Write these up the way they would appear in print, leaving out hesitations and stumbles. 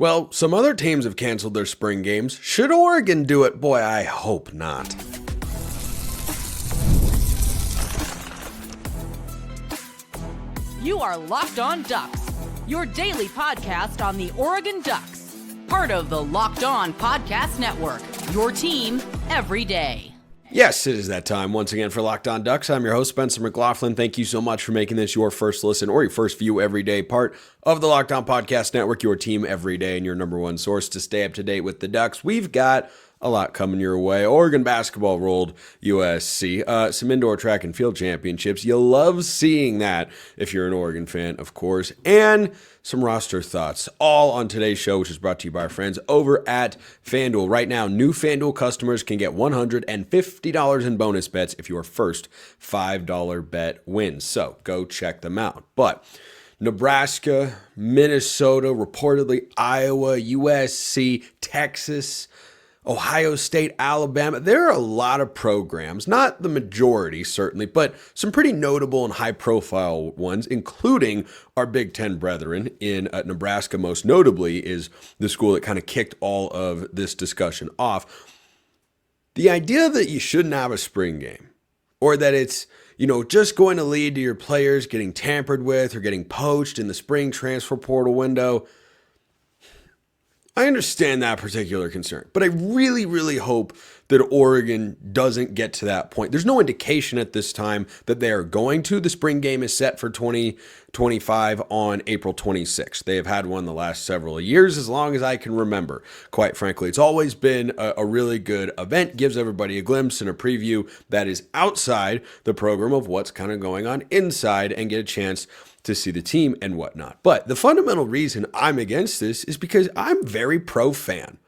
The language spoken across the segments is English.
Well, some other teams have canceled their spring games. Should Oregon do it? Boy, I hope not. You are Locked On Ducks, your daily podcast on the Oregon Ducks. Part of the Locked On Podcast Network, your team every day. Yes, it is that time once again for Locked On Ducks. I'm your host, Spencer McLaughlin. Thank you so much for making this your first listen or your first view every day, part of the Locked On Podcast Network, your team every day, and your number one source to stay up to date with the Ducks. We've got a lot coming your way. Oregon basketball rolled USC. Some indoor track and field championships. You love seeing that if you're an Oregon fan, of course. And some roster thoughts, all on today's show, which is brought to you by our friends over at FanDuel. Right now, new FanDuel customers can get $150 in bonus bets if your first $5 bet wins. So go check them out. But Nebraska, Minnesota, reportedly Iowa, USC, Texas, Ohio State, Alabama. There are a lot of programs, not the majority certainly, but some pretty notable and high-profile ones, including our Big Ten brethren in Nebraska. Most notably is the school that kind of kicked all of this discussion off. The idea that you shouldn't have a spring game, or that it's just going to lead to your players getting tampered with or getting poached in the spring transfer portal window, I understand that particular concern, but I really, really hope that Oregon doesn't get to that point. There's no indication at this time that they are going to. The spring game is set for 2025 on April 26th. They have had one the last several years, as long as I can remember. Quite frankly, it's always been a really good event, gives everybody a glimpse and a preview that is outside the program of what's kind of going on inside, and get a chance to see the team and whatnot. But the fundamental reason I'm against this is because I'm very pro-fan.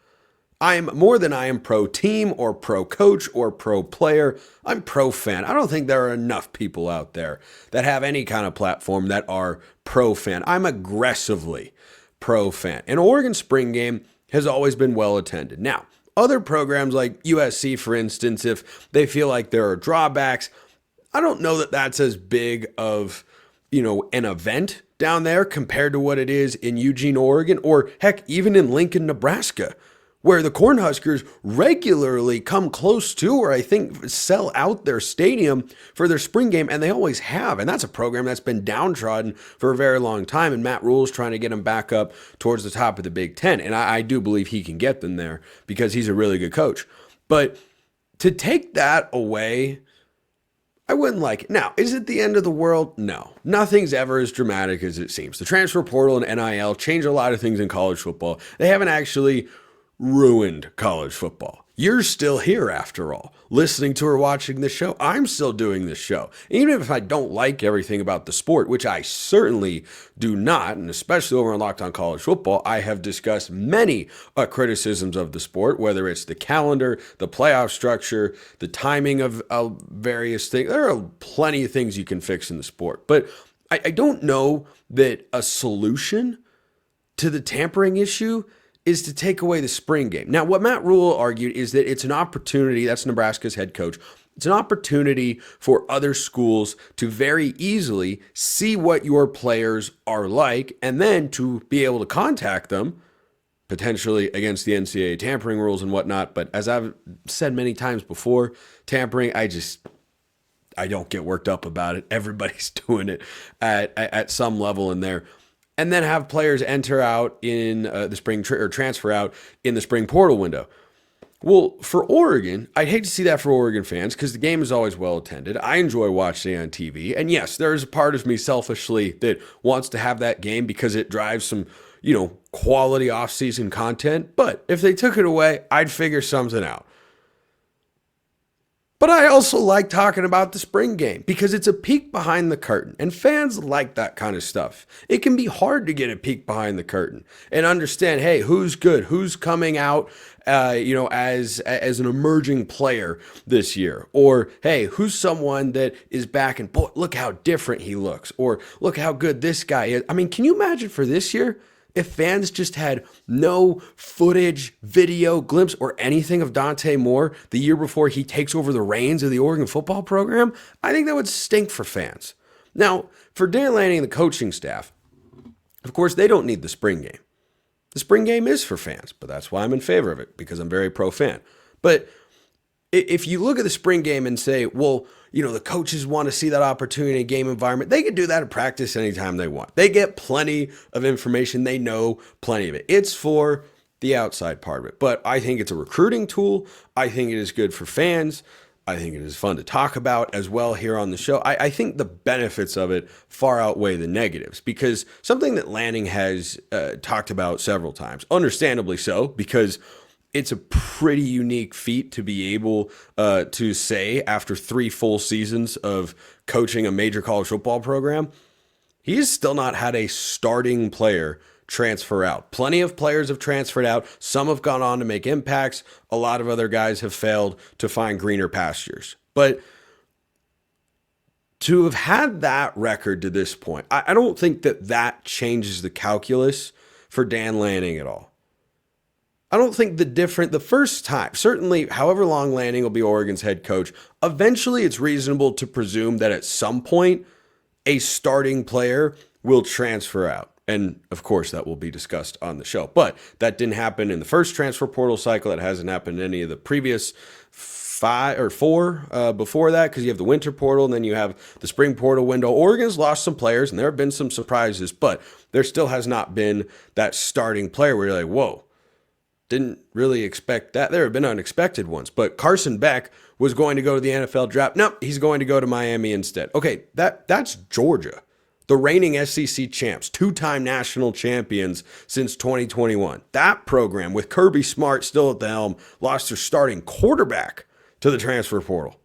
I'm more than I am pro-team or pro-coach or pro-player. I'm pro-fan. I don't think there are enough people out there that have any kind of platform that are pro-fan. I'm aggressively pro-fan. An Oregon spring game has always been well attended. Now, other programs like USC, for instance, if they feel like there are drawbacks, I don't know that that's as big of an event down there compared to what it is in Eugene, Oregon, or heck, even in Lincoln, Nebraska, where the Cornhuskers regularly come close to, or I think sell out their stadium for their spring game, and they always have. And that's a program that's been downtrodden for a very long time, and Matt Rhule is trying to get them back up towards the top of the Big Ten. And I do believe he can get them there because he's a really good coach. But to take that away, I wouldn't like it. Now, is it the end of the world? No. Nothing's ever as dramatic as it seems. The transfer portal and NIL changed a lot of things in college football. They haven't actually ruined college football. You're still here, after all, listening to or watching this show. I'm still doing this show. Even if I don't like everything about the sport, which I certainly do not, and especially over on Locked On College Football, I have discussed many criticisms of the sport, whether it's the calendar, the playoff structure, the timing of various things. There are plenty of things you can fix in the sport. But I don't know that a solution to the tampering issue is to take away the spring game. Now, what Matt Rhule argued is that it's an opportunity, that's Nebraska's head coach, it's an opportunity for other schools to very easily see what your players are like, and then to be able to contact them, potentially against the NCAA tampering rules and whatnot. But as I've said many times before, tampering, I don't get worked up about it. Everybody's doing it at some level in there. And then have players enter out in the spring or transfer out in the spring portal window. Well, for Oregon, I'd hate to see that for Oregon fans because the game is always well attended. I enjoy watching it on TV. And yes, there's a part of me selfishly that wants to have that game because it drives some, quality off-season content. But if they took it away, I'd figure something out. But I also like talking about the spring game because it's a peek behind the curtain, and fans like that kind of stuff. It can be hard to get a peek behind the curtain and understand, hey, who's good, who's coming out, as an emerging player this year, or hey, who's someone that is back and boy, look how different he looks, or look how good this guy is. I mean, can you imagine for this year? If fans just had no footage, video, glimpse, or anything of Dante Moore the year before he takes over the reins of the Oregon football program, I think that would stink for fans. Now, for Dan Lanning and the coaching staff, of course, they don't need the spring game. The spring game is for fans, but that's why I'm in favor of it, because I'm very pro-fan. But if you look at the spring game and say, well, the coaches want to see that opportunity in a game environment, they can do that at practice anytime they want. They get plenty of information. They know plenty of it. It's for the outside part of it. But I think it's a recruiting tool. I think it is good for fans. I think it is fun to talk about as well here on the show. I think the benefits of it far outweigh the negatives, because something that Lanning has talked about several times, understandably so, because it's a pretty unique feat to be able to say after 3 full seasons of coaching a major college football program, he's still not had a starting player transfer out. Plenty of players have transferred out. Some have gone on to make impacts. A lot of other guys have failed to find greener pastures. But to have had that record to this point, I don't think that changes the calculus for Dan Lanning at all. I don't think the first time, certainly however long Lanning will be Oregon's head coach, eventually it's reasonable to presume that at some point a starting player will transfer out. And of course, that will be discussed on the show. But that didn't happen in the first transfer portal cycle. It hasn't happened in any of the previous 5 or 4 before that, because you have the winter portal and then you have the spring portal window. Oregon's lost some players and there have been some surprises, but there still has not been that starting player where you're like, whoa, didn't really expect that. There have been unexpected ones, but Carson Beck was going to go to the NFL draft. Nope, he's going to go to Miami instead. Okay, that's Georgia. The reigning SEC champs, 2-time national champions since 2021. That program, with Kirby Smart still at the helm, lost their starting quarterback to the transfer portal.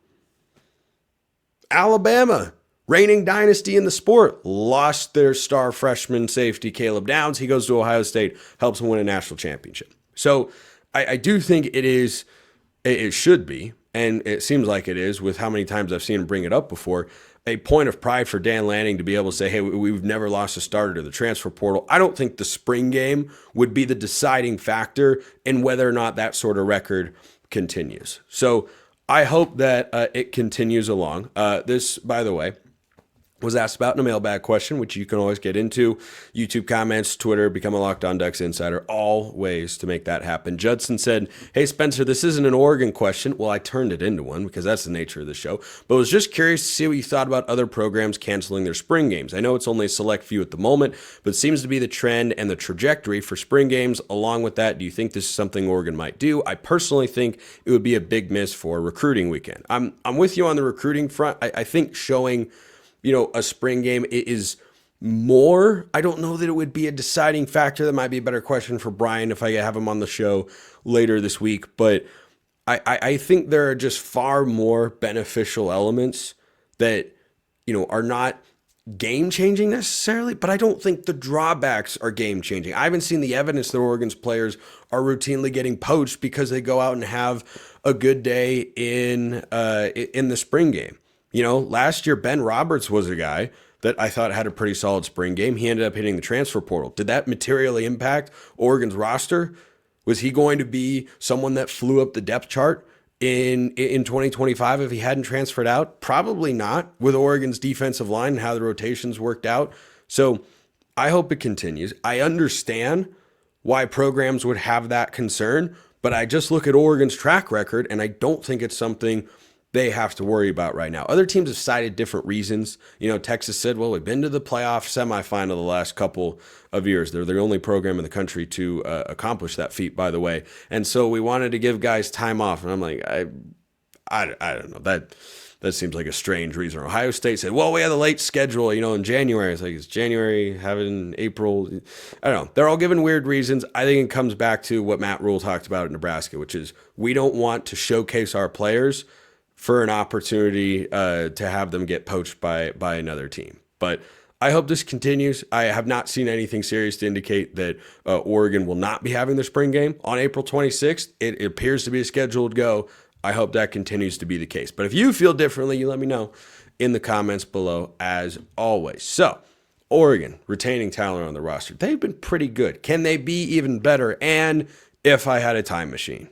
Alabama, reigning dynasty in the sport, lost their star freshman safety, Caleb Downs. He goes to Ohio State, helps them win a national championship. So I do think it should be, and it seems like it is with how many times I've seen him bring it up before, a point of pride for Dan Lanning to be able to say, hey, we've never lost a starter to the transfer portal. I don't think the spring game would be the deciding factor in whether or not that sort of record continues. So I hope that it continues along. This, by the way, was asked about in a mailbag question, which you can always get into. YouTube comments, Twitter, become a Locked On Ducks insider, all ways to make that happen. Judson said, hey, Spencer, this isn't an Oregon question. Well, I turned it into one because that's the nature of the show, but was just curious to see what you thought about other programs canceling their spring games. I know it's only a select few at the moment, but it seems to be the trend and the trajectory for spring games. Along with that, do you think this is something Oregon might do? I personally think it would be a big miss for recruiting weekend. I'm with you on the recruiting front. I think showing a spring game is more. I don't know that it would be a deciding factor. That might be a better question for Brian if I have him on the show later this week. But I think there are just far more beneficial elements that, are not game changing necessarily, but I don't think the drawbacks are game changing. I haven't seen the evidence that Oregon's players are routinely getting poached because they go out and have a good day in the spring game. Last year, Ben Roberts was a guy that I thought had a pretty solid spring game. He ended up hitting the transfer portal. Did that materially impact Oregon's roster? Was he going to be someone that flew up the depth chart in 2025 if he hadn't transferred out? Probably not, with Oregon's defensive line and how the rotations worked out. So I hope it continues. I understand why programs would have that concern, but I just look at Oregon's track record, and I don't think it's something they have to worry about right now. Other teams have cited different reasons. Texas said, well, we've been to the playoff semifinal the last couple of years. They're the only program in the country to accomplish that feat, by the way. And so we wanted to give guys time off. And I'm like, I don't know. That seems like a strange reason. Ohio State said, well, we had a late schedule, in January. It's like, it's January, have it in April. I don't know. They're all given weird reasons. I think it comes back to what Matt Rhule talked about at Nebraska, which is we don't want to showcase our players for an opportunity to have them get poached by another team. But I hope this continues. I have not seen anything serious to indicate that Oregon will not be having their spring game on April 26th. It appears to be a scheduled go. I hope that continues to be the case. But if you feel differently, you let me know in the comments below as always. So, Oregon retaining talent on the roster. They've been pretty good. Can they be even better? And if I had a time machine?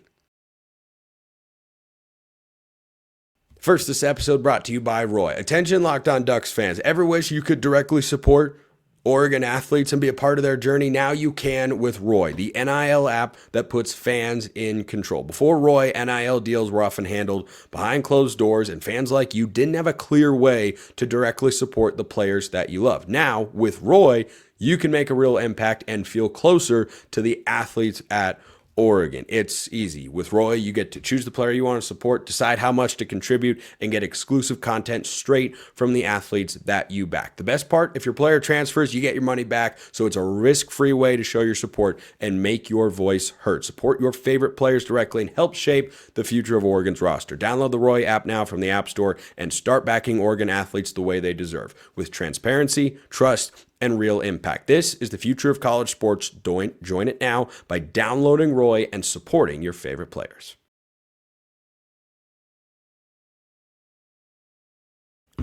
First, this episode brought to you by Roy. Attention, Locked On Ducks fans. Ever wish you could directly support Oregon athletes and be a part of their journey? Now you can with Roy, the NIL app that puts fans in control. Before Roy, NIL deals were often handled behind closed doors, and fans like you didn't have a clear way to directly support the players that you love. Now, with Roy, you can make a real impact and feel closer to the athletes at Oregon. It's easy. With Roy, you get to choose the player you want to support, decide how much to contribute, and get exclusive content straight from the athletes that you back. The best part, if your player transfers, you get your money back, so it's a risk-free way to show your support and make your voice heard. Support your favorite players directly and help shape the future of Oregon's roster. Download the Roy app now from the App Store and start backing Oregon athletes the way they deserve, with transparency, trust, and real impact. This is the future of college sports. Join it now by downloading Roy and supporting your favorite players.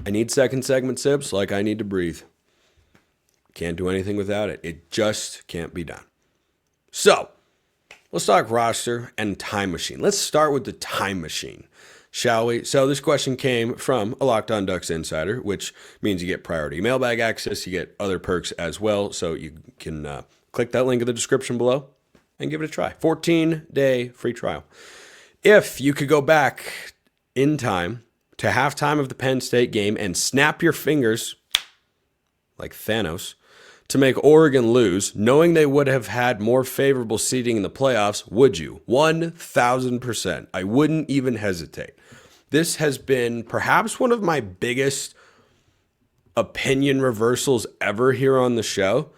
I need second segment sips like I need to breathe. Can't do anything without it. It just can't be done. So, let's talk roster and time machine. Let's start with the time machine, shall we? So this question came from a Locked On Ducks insider, which means you get priority mailbag access. You get other perks as well. So you can click that link in the description below and give it a try. 14-day free trial. If you could go back in time to halftime of the Penn State game and snap your fingers like Thanos to make Oregon lose, knowing they would have had more favorable seeding in the playoffs, would you? 1,000%. I wouldn't even hesitate. This has been perhaps one of my biggest opinion reversals ever here on the show.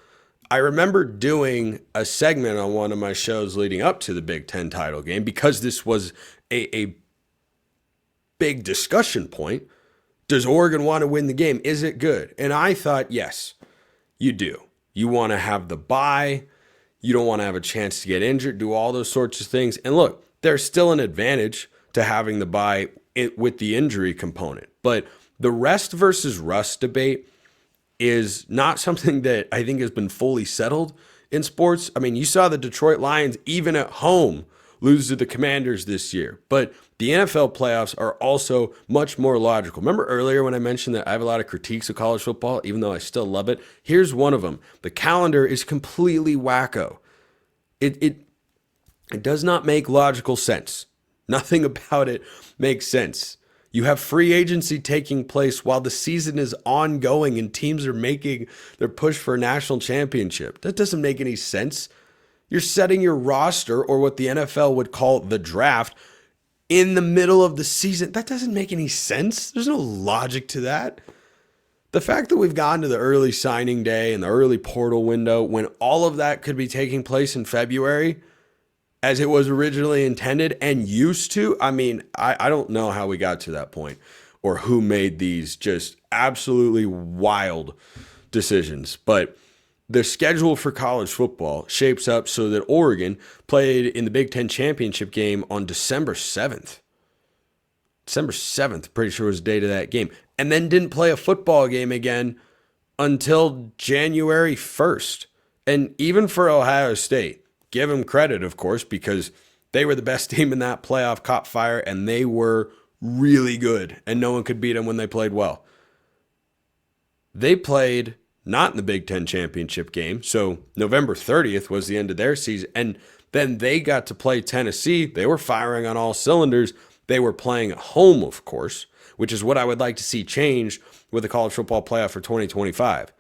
I remember doing a segment on one of my shows leading up to the Big Ten title game because this was a big discussion point. Does Oregon want to win the game? Is it good? And I thought, yes, you do. You want to have the bye. You don't want to have a chance to get injured, do all those sorts of things. And look, there's still an advantage to having the bye with the injury component. But the rest versus rust debate is not something that I think has been fully settled in sports. I mean, you saw the Detroit Lions, even at home, lose to the Commanders this year. But the NFL playoffs are also much more logical. Remember earlier when I mentioned that I have a lot of critiques of college football, even though I still love it? Here's one of them. The calendar is completely wacko. It does not make logical sense. Nothing about it makes sense. You have free agency taking place while the season is ongoing and teams are making their push for a national championship. That doesn't make any sense. You're setting your roster, or what the NFL would call the draft, in the middle of the season. That doesn't make any sense. There's no logic to that. The fact that we've gotten to the early signing day and the early portal window when all of that could be taking place in February as it was originally intended and used to, I mean, I don't know how we got to that point or who made these just absolutely wild decisions. But the schedule for college football shapes up so that Oregon played in the Big Ten championship game on December 7th. December 7th, pretty sure was the date of that game. And then didn't play a football game again until January 1st. And even for Ohio State, give them credit, of course, because they were the best team in that playoff, caught fire, and they were really good. And no one could beat them when they played well. They played not in the Big Ten championship game. So November 30th was the end of their season. And then they got to play Tennessee. They were firing on all cylinders. They were playing at home, of course, which is what I would like to see change with the college football playoff for 2025.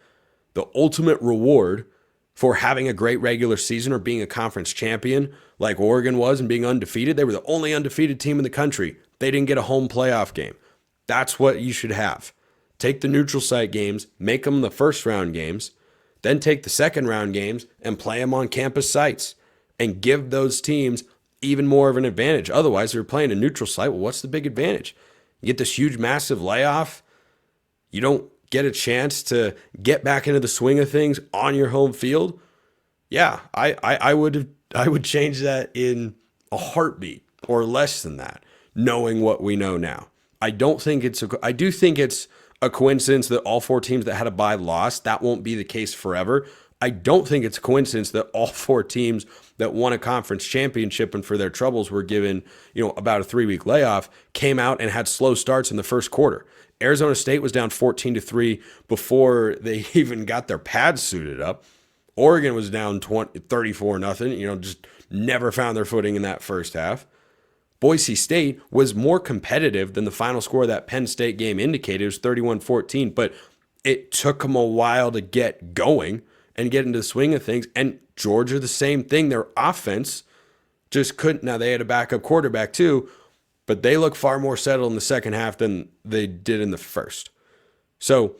The ultimate reward for having a great regular season or being a conference champion like Oregon was and being undefeated. They were the only undefeated team in the country. They didn't get a home playoff game. That's what you should have. Take the neutral site games, make them the first round games, then take the second round games and play them on campus sites and give those teams even more of an advantage. Otherwise, they're playing a neutral site. Well, what's the big advantage? You get this huge, massive layoff. You don't get a chance to get back into the swing of things on your home field. Yeah, I would change that in a heartbeat or less than that, knowing what we know now. I do think it's a coincidence that all four teams that had a bye lost. That won't be the case forever. I don't think it's a coincidence that all 4 teams that won a conference championship and for their troubles were given, about a 3-week layoff, came out and had slow starts in the first quarter. Arizona State was down 14-3 before they even got their pads suited up. Oregon was down 34-0, just never found their footing in that first half. Boise State was more competitive than the final score of that Penn State game indicated. It was 31-14, but it took them a while to get going and get into the swing of things. And Georgia, the same thing. Their offense just couldn't. Now, they had a backup quarterback too, but they look far more settled in the second half than they did in the first. So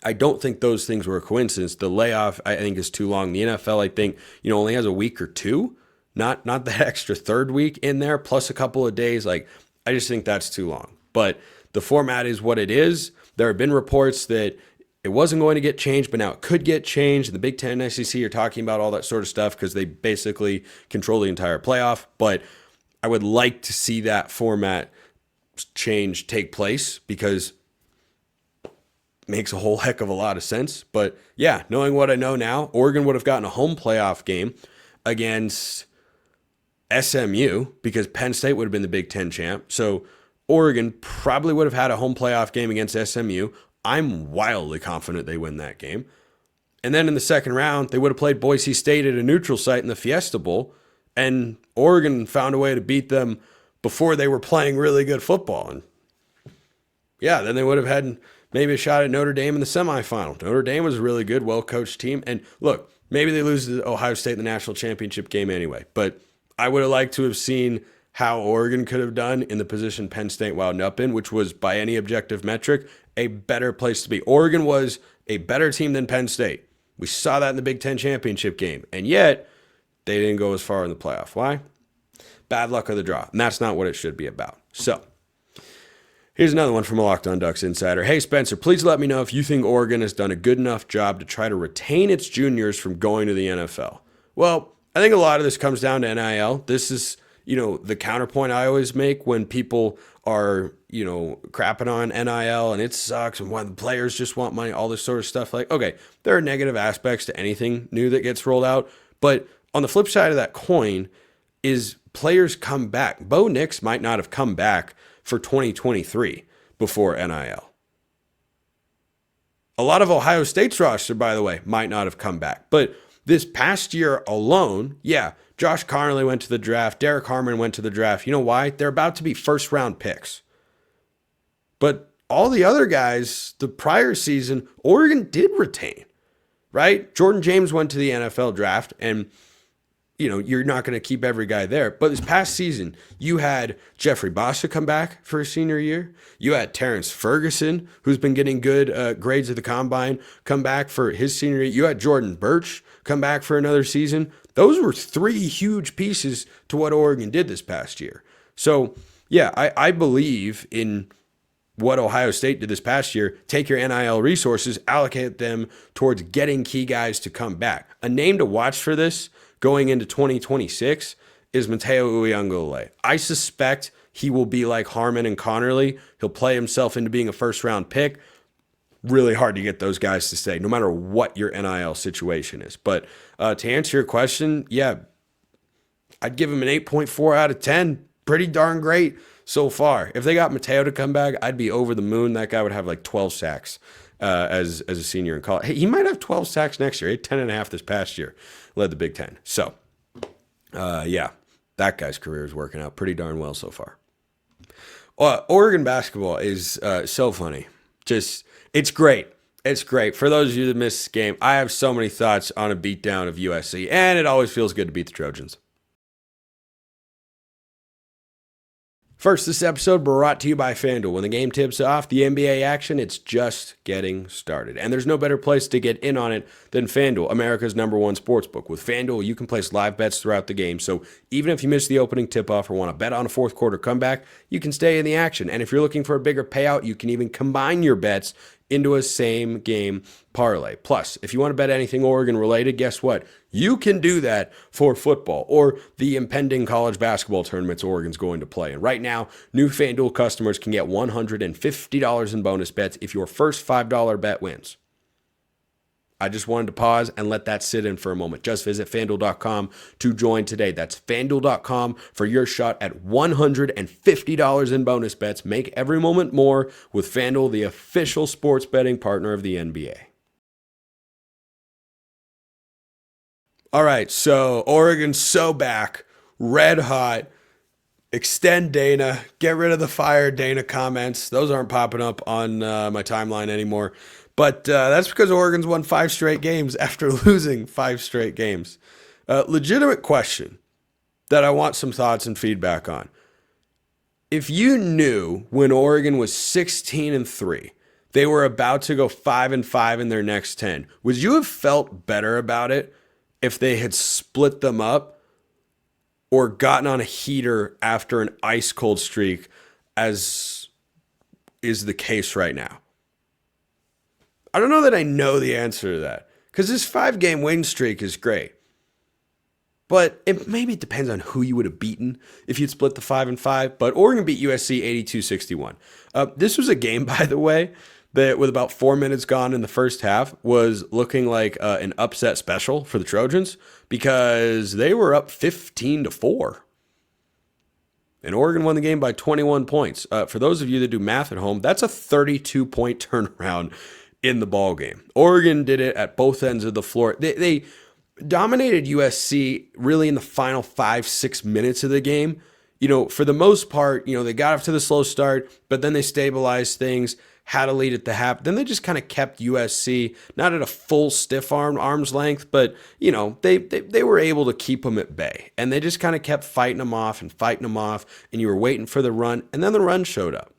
I don't think those things were a coincidence. The layoff, I think, is too long. The NFL, I think, only has a week or two, not that extra third week in there, plus a couple of days. I just think that's too long. But the format is what it is. There have been reports that it wasn't going to get changed, but now it could get changed. The Big Ten and SEC are talking about all that sort of stuff because they basically control the entire playoff. But I would like to see that format change take place because it makes a whole heck of a lot of sense. But yeah, knowing what I know now, Oregon would have gotten a home playoff game against SMU because Penn State would have been the Big Ten champ. So Oregon probably would have had a home playoff game against SMU. I'm wildly confident they win that game. And then in the second round, they would have played Boise State at a neutral site in the Fiesta Bowl, and Oregon found a way to beat them before they were playing really good football. And yeah, then they would have had maybe a shot at Notre Dame in the semifinal. Notre Dame was a really good, well-coached team. And look, maybe they lose to Ohio State in the national championship game anyway, but I would have liked to have seen how Oregon could have done in the position Penn State wound up in, which was, by any objective metric, a better place to be. Oregon was a better team than Penn State. We saw that in the Big Ten championship game, and yet they didn't go as far in the playoff. Why? Bad luck of the draw, and that's not what it should be about. So here's another one from a Locked On Ducks insider. Hey, Spencer, please let me know if you think Oregon has done a good enough job to try to retain its juniors from going to the NFL. Well, I think a lot of this comes down to NIL. This is the counterpoint I always make when people are, crapping on NIL and it sucks and why the players just want money, all this sort of stuff. Okay, there are negative aspects to anything new that gets rolled out. But on the flip side of that coin is players come back. Bo Nix might not have come back for 2023 before NIL. A lot of Ohio State's roster, by the way, might not have come back. But this past year alone, yeah, Josh Connerly went to the draft. Derek Harmon went to the draft. You know why? They're about to be first-round picks. But all the other guys, the prior season, Oregon did retain, right? Jordan James went to the NFL draft, and, you're not going to keep every guy there. But this past season, you had Jeffrey Bassa come back for his senior year. You had Terrence Ferguson, who's been getting good grades at the combine, come back for his senior year. You had Jordan Birch come back for another season. Those were 3 huge pieces to what Oregon did this past year. So, yeah, I believe in what Ohio State did this past year. Take your NIL resources, allocate them towards getting key guys to come back. A name to watch for this going into 2026 is Mateo Uiagalelei. I suspect he will be like Harmon and Connerly. He'll play himself into being a first-round pick. Really hard to get those guys to stay, no matter what your NIL situation is. But to answer your question, yeah, I'd give him an 8.4 out of 10. Pretty darn great so far. If they got Mateo to come back, I'd be over the moon. That guy would have like 12 sacks as a senior in college. Hey, he might have 12 sacks next year. He had 10.5 this past year. Led the Big Ten. So, yeah, that guy's career is working out pretty darn well so far. Oregon basketball is so funny. It's great. It's great. For those of you that missed this game, I have so many thoughts on a beatdown of USC, and it always feels good to beat the Trojans. First, this episode brought to you by FanDuel. When the game tips off, the NBA action, it's just getting started. And there's no better place to get in on it than FanDuel, America's #1 sportsbook. With FanDuel, you can place live bets throughout the game. So even if you miss the opening tip-off or want to bet on a fourth quarter comeback, you can stay in the action. And if you're looking for a bigger payout, you can even combine your bets into a same game parlay. Plus, if you want to bet anything Oregon related, guess what? You can do that for football or the impending college basketball tournaments Oregon's going to play. And right now, new FanDuel customers can get $150 in bonus bets if your first $5 bet wins. I just wanted to pause and let that sit in for a moment. Just visit FanDuel.com to join today. That's FanDuel.com for your shot at $150 in bonus bets. Make every moment more with FanDuel, the official sports betting partner of the NBA. All right, so Oregon's so back, red hot. Extend Dana, get rid of the fire Dana comments. Those aren't popping up on my timeline anymore. But that's because Oregon's won 5 straight games after losing 5 straight games. Legitimate question that I want some thoughts and feedback on. If you knew when Oregon was 16-3, they were about to go 5-5 in their next 10, would you have felt better about it if they had split them up or gotten on a heater after an ice cold streak, as is the case right now? I don't know that I know the answer to that, because this 5-game win streak is great. But maybe it depends on who you would have beaten if you'd split the 5-5. But Oregon beat USC 82-61. This was a game, by the way, that with about 4 minutes gone in the first half was looking like an upset special for the Trojans, because they were up 15-4. And Oregon won the game by 21 points. For those of you that do math at home, that's a 32-point turnaround in the ball game. Oregon did it at both ends of the floor. They dominated USC really in the final 5-6 minutes of the game. You know, for the most part, you know, they got off to the slow start, but then they stabilized things, had a lead at the half. Then they just kind of kept USC, not at a full stiff arm's length, but, you know, they were able to keep them at bay. And they just kind of kept fighting them off, and you were waiting for the run, and then the run showed up.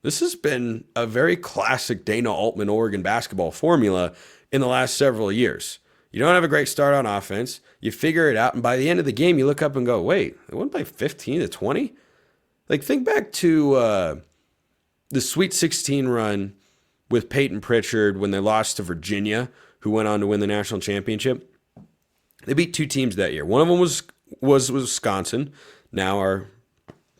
This has been a very classic Dana Altman Oregon basketball formula in the last several years. You don't have a great start on offense. You figure it out, and by the end of the game, you look up and go, wait, they won by 15-20? Like, think back to the Sweet 16 run with Peyton Pritchard when they lost to Virginia, who went on to win the national championship. They beat 2 teams that year. One of them was Wisconsin, now our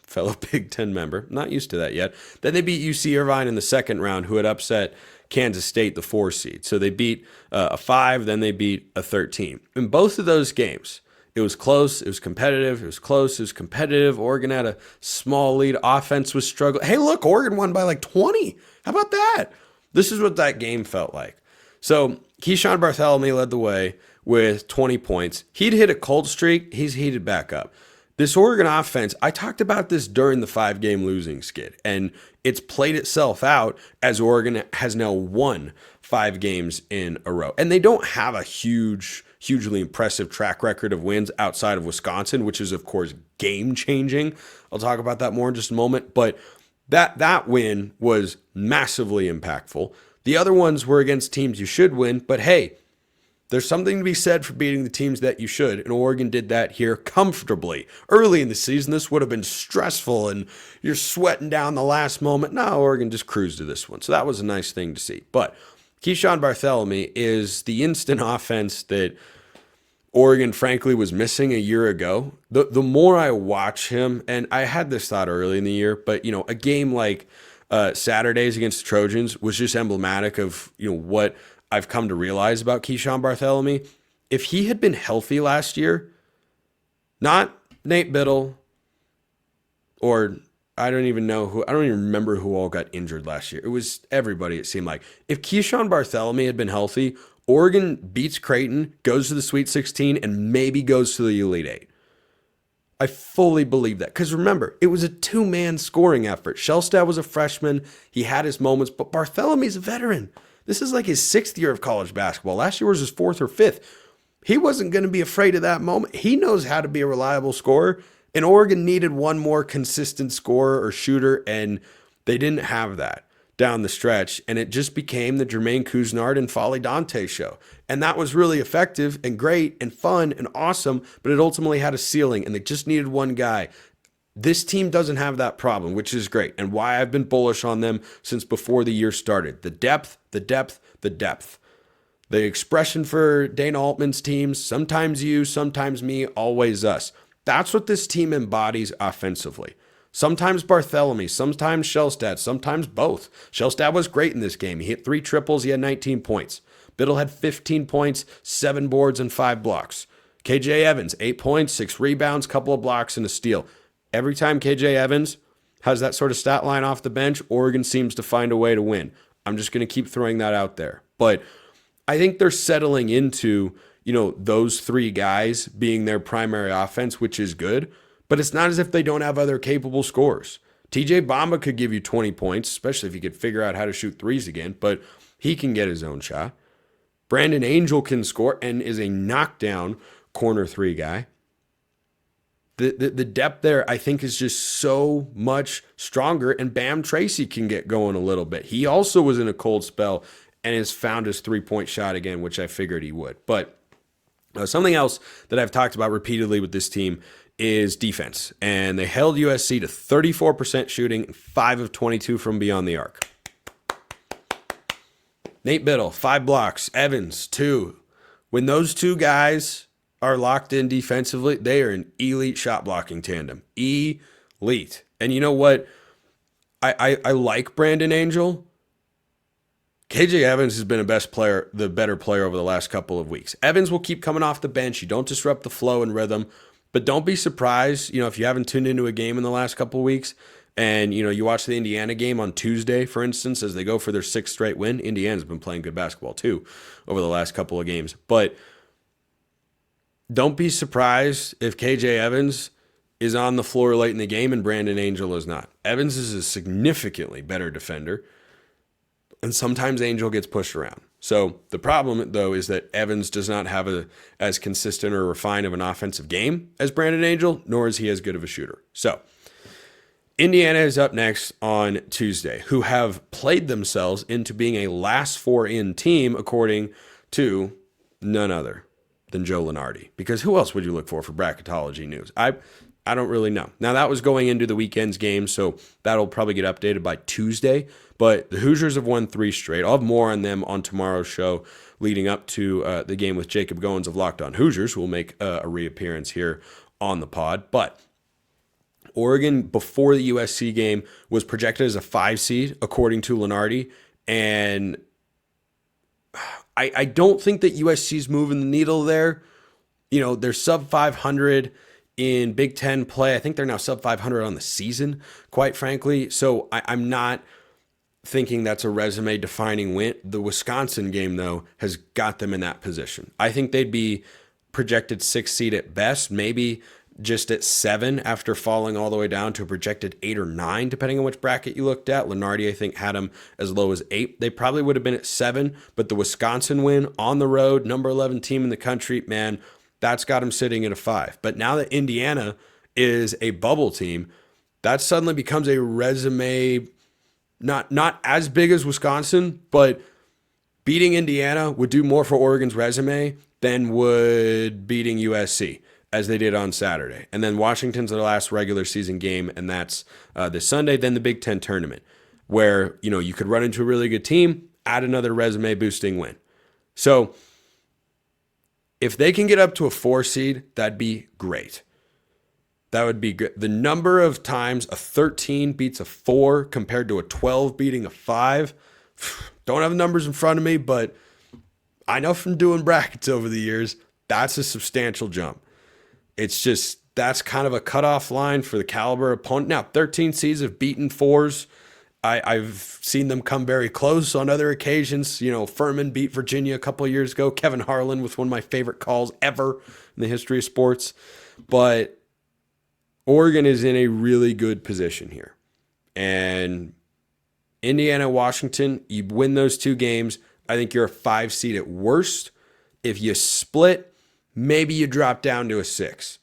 fellow Big Ten member. Not used to that yet. Then they beat UC Irvine in the second round, who had upset Kansas State, the 4 seed. So they beat a 5, then they beat a 13. In both of those games, it was close, it was competitive, it was close, it was competitive. Oregon had a small lead. Offense was struggling. Hey, look, Oregon won by like 20. How about that? This is what that game felt like. So Keyshawn Bartholomew led the way with 20 points. He'd hit a cold streak. He's heated back up. This Oregon offense, I talked about this during the 5-game losing skid, and it's played itself out as Oregon has now won 5 games in a row. And they don't have a hugely impressive track record of wins outside of Wisconsin, which is, of course, game-changing. I'll talk about that more in just a moment. But that win was massively impactful. The other ones were against teams you should win, but hey, there's something to be said for beating the teams that you should, and Oregon did that here comfortably. Early in the season, this would have been stressful, and you're sweating down the last moment. No, Oregon just cruised to this one, so that was a nice thing to see. But Keyshawn Bartholomew is the instant offense that Oregon, frankly, was missing a year ago. The more I watch him, and I had this thought early in the year, but, you know, a game like Saturdays against the Trojans was just emblematic of, you know, what I've come to realize about Keyshawn Bartholomew. If he had been healthy last year, not Nate Biddle, or I don't even remember who all got injured last year. It was everybody, it seemed like. If Keyshawn Bartholomew had been healthy, Oregon beats Creighton, goes to the Sweet 16, and maybe goes to the Elite 8. I fully believe that. Because remember, it was a 2-man scoring effort. Shellstad was a freshman. He had his moments, but Bartholomew's a veteran. This is like his 6th year of college basketball. Last year was his 4th or 5th. He wasn't going to be afraid of that moment. He knows how to be a reliable scorer, and Oregon needed one more consistent scorer or shooter, and they didn't have that down the stretch, and it just became the Jermaine Couisnard and Folly Dante show. And that was really effective and great and fun and awesome, but it ultimately had a ceiling, and they just needed one guy. This team doesn't have that problem, which is great, and why I've been bullish on them since before the year started. The depth, the depth, the depth. The expression for Dana Altman's teams, sometimes you, sometimes me, always us. That's what this team embodies offensively. Sometimes Bartholomew, sometimes Shellstad, sometimes both. Shellstad was great in this game. He hit 3 triples, he had 19 points. Biddle had 15 points, 7 boards, and 5 blocks. KJ Evans, 8 points, 6 rebounds, couple of blocks, and a steal. Every time KJ Evans has that sort of stat line off the bench, Oregon seems to find a way to win. I'm just going to keep throwing that out there. But I think they're settling into, those 3 guys being their primary offense, which is good. But it's not as if they don't have other capable scorers. TJ Bamba could give you 20 points, especially if he could figure out how to shoot threes again, but he can get his own shot. Brandon Angel can score and is a knockdown corner 3 guy. The depth there, I think, is just so much stronger, and Bam Tracy can get going a little bit. He also was in a cold spell and has found his 3-point shot again, which I figured he would. But something else that I've talked about repeatedly with this team is defense. And they held USC to 34% shooting, 5 of 22 from beyond the arc. Nate Biddle, 5 blocks. Evans, 2. When those 2 guys are locked in defensively, they are an elite shot blocking tandem. Elite. And you know what? I like Brandon Angel. KJ Evans has been the better player over the last couple of weeks. Evans will keep coming off the bench. You don't disrupt the flow and rhythm. But don't be surprised, if you haven't tuned into a game in the last couple of weeks and, you watch the Indiana game on Tuesday, for instance, as they go for their 6th straight win. Indiana's been playing good basketball too over the last couple of games. But don't be surprised if KJ Evans is on the floor late in the game and Brandon Angel is not. Evans is a significantly better defender, and sometimes Angel gets pushed around. So the problem, though, is that Evans does not have as consistent or refined of an offensive game as Brandon Angel, nor is he as good of a shooter. So Indiana is up next on Tuesday, who have played themselves into being a last 4-in team, according to none other than Joe Lunardi. Because who else would you look for bracketology news? I don't really know. Now, that was going into the weekend's game, so that'll probably get updated by Tuesday. But the Hoosiers have won 3 straight. I'll have more on them on tomorrow's show leading up to the game with Jacob Goins of Locked On Hoosiers, who will make a reappearance here on the pod. But Oregon, before the USC game, was projected as a 5 seed, according to Lunardi. And I don't think that USC's moving the needle there. They're sub 500 in Big Ten play. I think they're now sub 500 on the season, quite frankly. So I'm not thinking that's a resume-defining win. The Wisconsin game, though, has got them in that position. I think they'd be projected 6 seed at best, maybe just at 7 after falling all the way down to a projected 8 or 9, depending on which bracket you looked at. Lunardi, I think, had them as low as 8. They probably would have been at 7, but the Wisconsin win on the road, number 11 team in the country, man, that's got them sitting at a 5. But now that Indiana is a bubble team, that suddenly becomes a resume, not as big as Wisconsin, but beating Indiana would do more for Oregon's resume than would beating USC, as they did on Saturday. And then Washington's their last regular season game, and that's this Sunday. Then the Big Ten tournament, where you could run into a really good team, add another resume-boosting win. So if they can get up to a 4 seed, that'd be great. That would be good. The number of times a 13 beats a 4 compared to a 12 beating a 5, don't have the numbers in front of me, but I know from doing brackets over the years, that's a substantial jump. It's just, that's kind of a cutoff line for the caliber opponent. Now, 13 seeds have beaten 4s. I've seen them come very close on other occasions. Furman beat Virginia a couple of years ago. Kevin Harlan was one of my favorite calls ever in the history of sports. But Oregon is in a really good position here. And Indiana, Washington, you win those 2 games, I think you're a 5 seed at worst. If you split, maybe you drop down to a 6.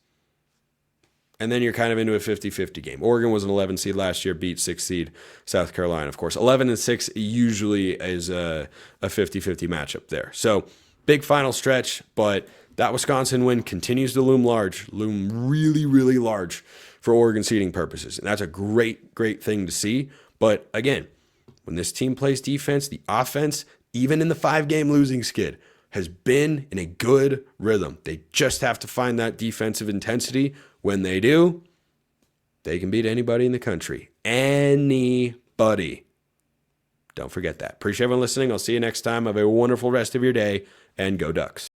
And then you're kind of into a 50-50 game. Oregon was an 11 seed last year, beat 6 seed South Carolina, of course. 11 and 6 usually is a 50-50 matchup there. So big final stretch, but that Wisconsin win continues to loom really, really large for Oregon seeding purposes. And that's a great, great thing to see. But again, when this team plays defense, the offense, even in the 5-game losing skid, has been in a good rhythm. They just have to find that defensive intensity. When they do, they can beat anybody in the country. Anybody. Don't forget that. Appreciate everyone listening. I'll see you next time. Have a wonderful rest of your day, and go Ducks.